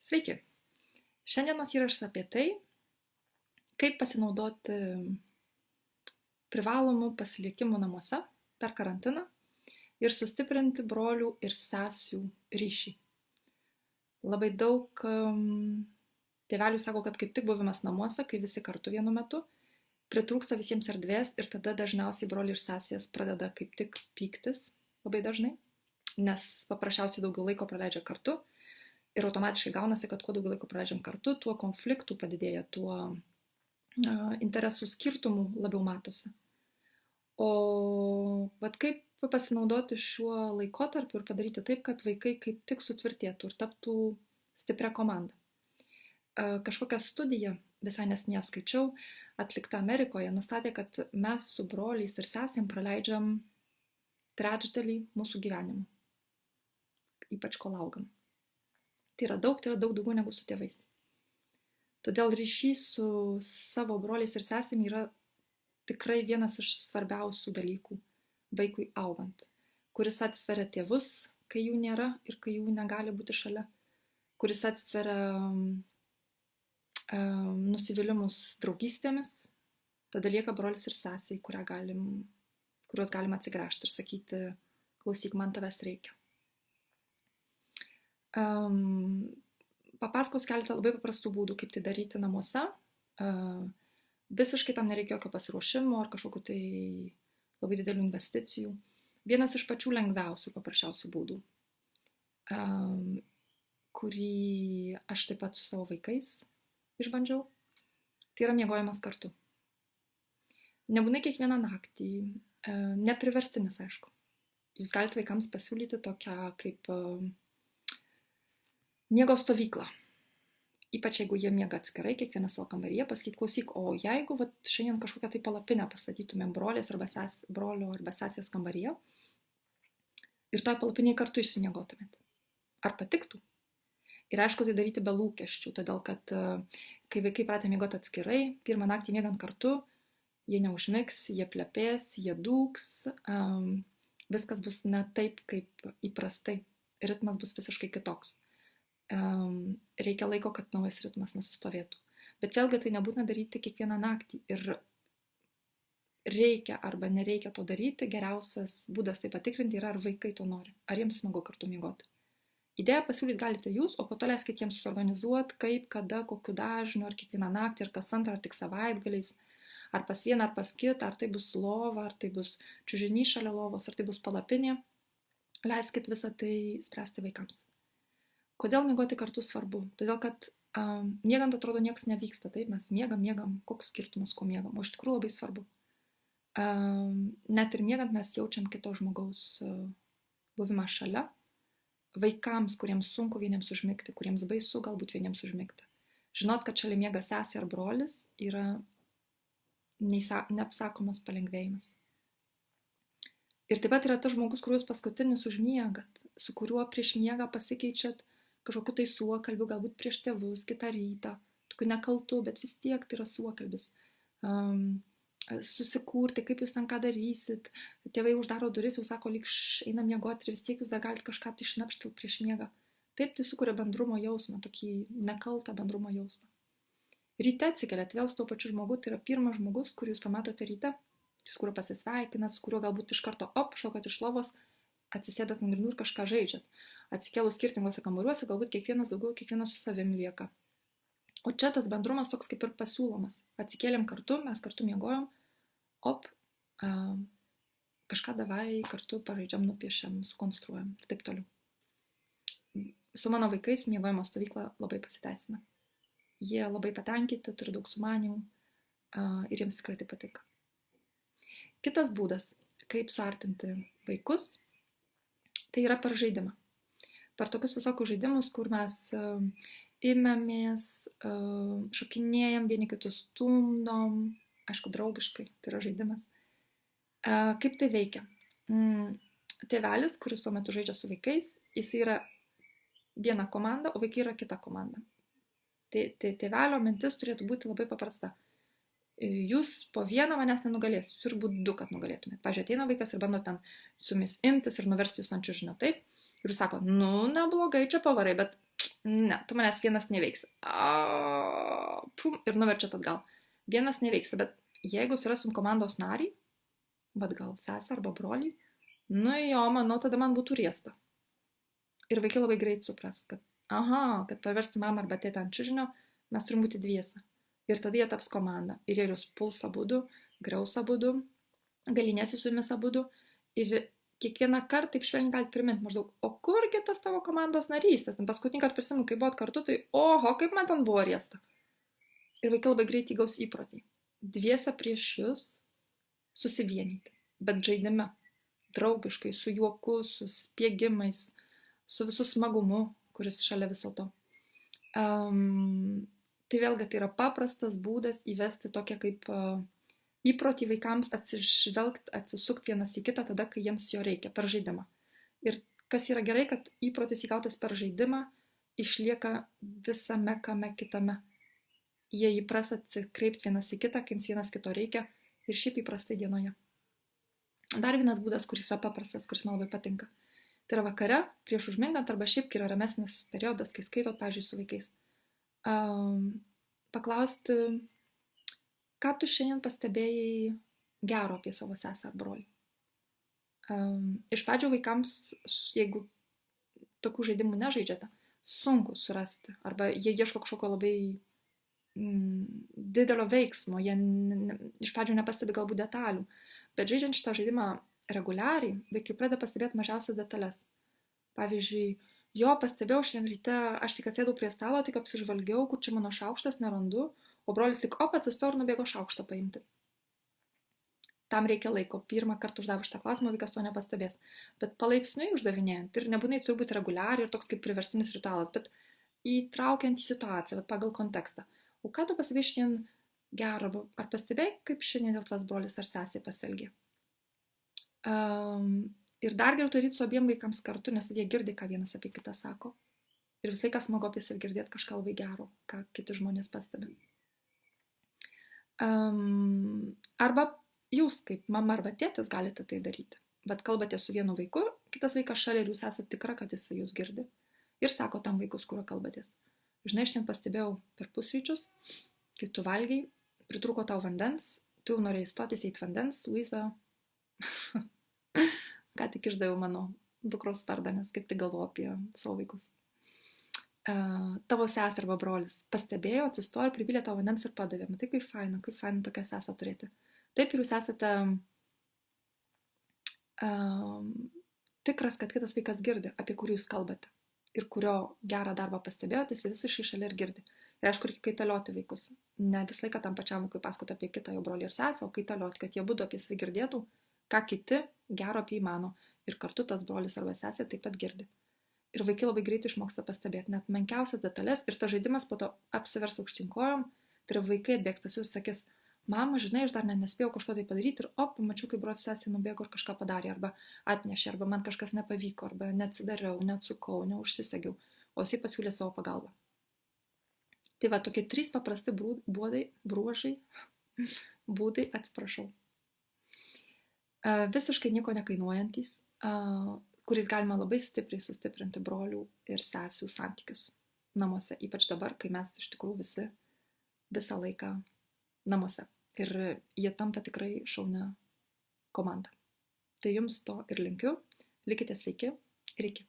Sveiki. Šiandienos įrašas apie tai, kaip pasinaudoti privalomų pasilikimų namuose per karantiną ir sustiprinti brolių ir sesių ryšį. Labai daug tėvelių sako, kad kaip tik buvimas namuose, kai visi kartu vienu metu, pritrūksta visiems erdvės ir tada dažniausiai broliai ir sesės pradeda kaip tik pyktis labai dažnai, nes paprasčiausiai daugiau laiko praleidžia kartu. Ir automatiškai gaunasi, kad kuo daugiau laiko praleidžiam kartu, tuo konfliktų padidėja, tuo interesų skirtumų labiau matosi. O kaip pasinaudoti šiuo laikotarpiu ir padaryti taip, kad vaikai kaip tik sutvirtėtų ir taptų stipria komanda. Kažkokią studiją, visai neseniai skaičiau, atlikta Amerikoje, nustatė, kad mes su broliais ir sesėm praleidžiam trečdalį mūsų gyvenimo, ypač kol augam. Tai yra daug daugiau negu su tėvais. Todėl ryšys su savo broliais ir sesėm yra tikrai vienas iš svarbiausių dalykų vaikui augant, kuris atsveria tėvus, kai jų nėra ir kai jų negali būti šalia, kuris atsveria nusivylimus draugystėmis, tada lieka brolis ir sesiai, kuriuos galim atsigręžti ir sakyti, klausyk, man tavęs reikia. Papasakosiu keletą labai paprastų būdų, kaip tai daryti namuose. Visiškai tam nereikia jokio pasiruošimo ar kažkokių tai labai didelių investicijų. Vienas iš pačių lengviausių, paprasčiausių būdų, kurį aš taip pat su savo vaikais išbandžiau, tai yra miegojimas kartu. Nebūtinai kiekvieną naktį, nepriverstinis, aišku. Jūs galite vaikams pasiūlyti tokią kaip miego stovyklą. Ypač jeigu jie miega atskirai, kiekvieną savo kambaryje, pasakyti, klausyk, o jeigu šiandien kažkokią tai palapinę pastatytumėm brolio arba sesės kambaryje ir toj palapinėje kartu išsimiegotumėt. Ar patiktų? Ir aišku, tai daryti be lūkesčių, todėl kad kai vaikai pratę miegoti atskirai, pirmą naktį miegant kartu, jie neužmigs, jie plepės, jie dūks, viskas bus ne taip, kaip įprastai. Ritmas bus visiškai kitoks. Reikia laiko, kad naujas ritmas nusistovėtų. Bet vėlgi tai nebūtina daryti kiekvieną naktį. Ir reikia arba nereikia to daryti. Geriausias būdas tai patikrinti yra, ar vaikai to nori. Ar jiems smagu kartu miegoti. Idėją pasiūlyti galite jūs, o po to leiskite jiems suorganizuoti, kaip, kada, kokiu dažniu, ar kiekvieną naktį, ar kas antrą, ar tik savaitgaliais, ar pas vieną, ar pas kitą, ar tai bus lova, ar tai bus čiužinys šalia lovos, ar tai bus palapinė. Leiskite visą tai spręsti vaikams. Kodėl miegoti kartu svarbu? Todėl, kad miegant atrodo niekas nevyksta, taip, mes miegam, koks skirtumas, ko miegam, o iš tikrųjų labai svarbu. Net ir miegant mes jaučiam kito žmogaus buvimą šalia. Vaikams, kuriems sunku vieniems užmigti, kuriems baisu galbūt vieniems užmigti. Žinot, kad šalia miega sesė ar brolis yra neapsakomas palengvėjimas. Ir taip pat yra tas žmogus, kuriuos paskutinis užmiegat, su kuriuo prieš miegą pasikeičiat kažkokiu tai suokalbiu, galbūt prieš tėvus, kitą rytą, tokiu nekaltu, bet vis tiek tai yra suokalbis. Susikurti, kaip jūs ten ką darysit, tėvai uždaro duris, jau sako, lyg einam miegoti ir vis tiek jūs dar galite kažką tai šnapštelti prieš miegą. Taip tai sukuria bendrumo jausmą, tokį nekaltą bendrumo jausmą. Ryte atsikeliat vėl su tuo pačiu žmogu, tai yra pirmas žmogus, kurį jūs pamatote ryte, su kuriuo pasisveikinat, su kuriuo galbūt iš karto šokat iš lovos, atsisėdat ant grindų ir kažką žaidžiat. Atsikėlus skirtingose kambariuose, galbūt kiekvienas daugiau, kiekvienas su savim lieka. O čia tas bendrumas toks kaip ir pasiūlomas. Atsikėlėm kartu, mes kartu miegojom, kažką davai kartu pažaidžiam, nupiešiam, sukonstruojam ir taip toliau. Su mano vaikais miegojimo stovykla labai pasiteisina. Jie labai patenkinti, turi daug sumanimų ir jiems tikrai tai patinka. Kitas būdas, kaip suartinti vaikus, tai yra per žaidimą. Per tokius visokius žaidimus, kur mes imamės, šokinėjam, vieni kitus stumdom, aišku, draugiškai, tai yra žaidimas. Kaip tai veikia? Tėvelis, kuris tuo metu žaidžia su vaikais, jis yra viena komanda, o vaikai yra kita komanda. Tėvelio mintis turėtų būti labai paprasta. Jūs po vieną manęs nenugalėsit, jūs turi būti du, kad nugalėtumėt. Pavyzdžiui, ateina vaikas ir bando ten su jumis imtis ir nuversti jūs ant čiužinio, taip? Ir jūs sako, neblogai čia pavarai, bet Ne, tu manęs vienas neveiksi. Pum, ir nuverčiat atgal. Vienas neveiksi, bet jeigu surastum komandos narį, vad gal sesę arba brolį, nu jo, manau, tada man būtų riesta. Ir vaikai labai greit supras, kad, kad paversti mamą arba tėtę ant čiužinio, mes turim būti dviese. Ir tada jie taps komanda. Ir jie jūs puls abudu, griaus abudu, galinėsi su jumis abudu. Ir kiekvieną kartą taip švelniai galite priminti maždaug, o kurgi tas tavo komandos narys? Paskutinį kartą prisimenu, kai buvot kartu, tai oho, kaip man ten buvo riesta. Ir vaikai labai greit įgaus įprotį. Dviese prieš jūs susivienyti, bet žaidime, draugiškai, su juoku, su spiegimais, su visų smagumu, kuris šalia viso to. Tai vėlgi tai yra paprastas būdas įvesti tokią kaip įprotį vaikams atsižvelgti, atsisukti vienas į kitą tada, kai jiems jo reikia, per žaidimą. Ir kas yra gerai, kad įprotis įgautas per žaidimą išlieka visame kame kitame. Jie įpras atsikreipti vienas į kitą, kai jiems vienas kito reikia ir šiaip įprastai dienoje. Dar vienas būdas, kuris yra paprastas, kuris man labai patinka. Tai yra vakare, prieš užmingant, arba šiaip, kai yra ramesnis periodas, kai skaitot, pavyzdžiui, su vaikais. Paklausti, ką tu šiandien pastebėjai gero apie savo sesę ar brolį. Iš pradžio vaikams, jeigu tokių žaidimų nežaidžiate, sunku surasti. Arba jie ieško kažkokio labai didelio veiksmo, jie iš pradžio nepastebi galbūt detalių. Bet žaidžiant šitą žaidimą reguliariai, vaikai pradeda pastebėti mažiausias detalės. Pavyzdžiui, jo pastebėjau šiandien ryte, aš tik atsėdau prie stalo, tik apsižvalgiau, kur čia mano šaukštas, nerandu, o brolis tik atsistojo ir nubėgo šaukštą paimti. Tam reikia laiko. Pirmą kartą uždavus šitą klausimą, vaikas to nepastebės. Bet palaipsniui uždavinėjant, ir nebūtinai turi būti reguliariai ir toks kaip priverstinis ritualas, bet įtraukiant į situaciją, bet pagal kontekstą. O ką tu pastebėjai šiandien gerą, ar pastebėjai, kaip šiandien dėl tas brolis ar sesė pasielgė? Ir dar geriau daryti su abiem vaikams kartu, nes jie girdi, ką vienas apie kitą sako. Ir visai kas smagu apie save girdėti kažką labai gero, ką kiti žmonės pastebi. Arba jūs kaip mama arba tėtis galite tai daryti. Bet kalbate su vienu vaiku, kitas vaikas šalia ir jūs esate tikra, kad jis jūs girdi. Ir sako tam vaikus, kurio kalbatės. Žinai, aš ten pastebėjau per pusryčius, kai tu valgiai, pritrūko tau vandens, tu jau norėjai stotis į vandens, Luiza, ką tik išdaviau mano dukros vardą, nes kaip tik galvoju apie savo vaikus. Tavo sesė arba brolis pastebėjo, atsistojo ir pripylė tavo vandens ir padavė. Matai, kaip faina tokią sesę turėti. Taip ir jūs esate tikras, kad kitas vaikas girdi, apie kurį jūs kalbate. Ir kurio gerą darbą pastebėjote, jis visai šalia ir girdi. Ir aišku, reikia kaitalioti vaikus. Ne visą laiką tam pačiam vaikui pasakoti apie kitą jo brolį ir sesę, o kaitalioti, kad jie būtų apie save girdėtų, ką kiti gero apie jį mano. Ir kartu tas brolis arba sesė taip pat girdi. Ir vaikai labai greitai išmoksta pastebėti net menkiausias detalės ir tas žaidimas po to apsivers aukštinkojom. Tai yra vaikai atbėgs pas jūs ir sakys, mama, žinai, aš dar nespėjau kažko tai padaryti ir pamačiau, kaip brolis sesė nubėgo ir kažką padarė, arba atnešė, arba man kažkas nepavyko, arba neatsidariau, neatsukau, neužsisegiau, o jisai pasiūlė savo pagalbą. Tai va, tokie 3 paprasti būdai, visiškai nieko nekainuojantis, kuriais galima labai stipriai sustiprinti brolių ir sesių santykius namuose, ypač dabar, kai mes iš tikrųjų visi visą laiką namuose. Ir jie tampa tikrai šaunia komanda. Tai jums to ir linkiu. Likite sveiki ir iki.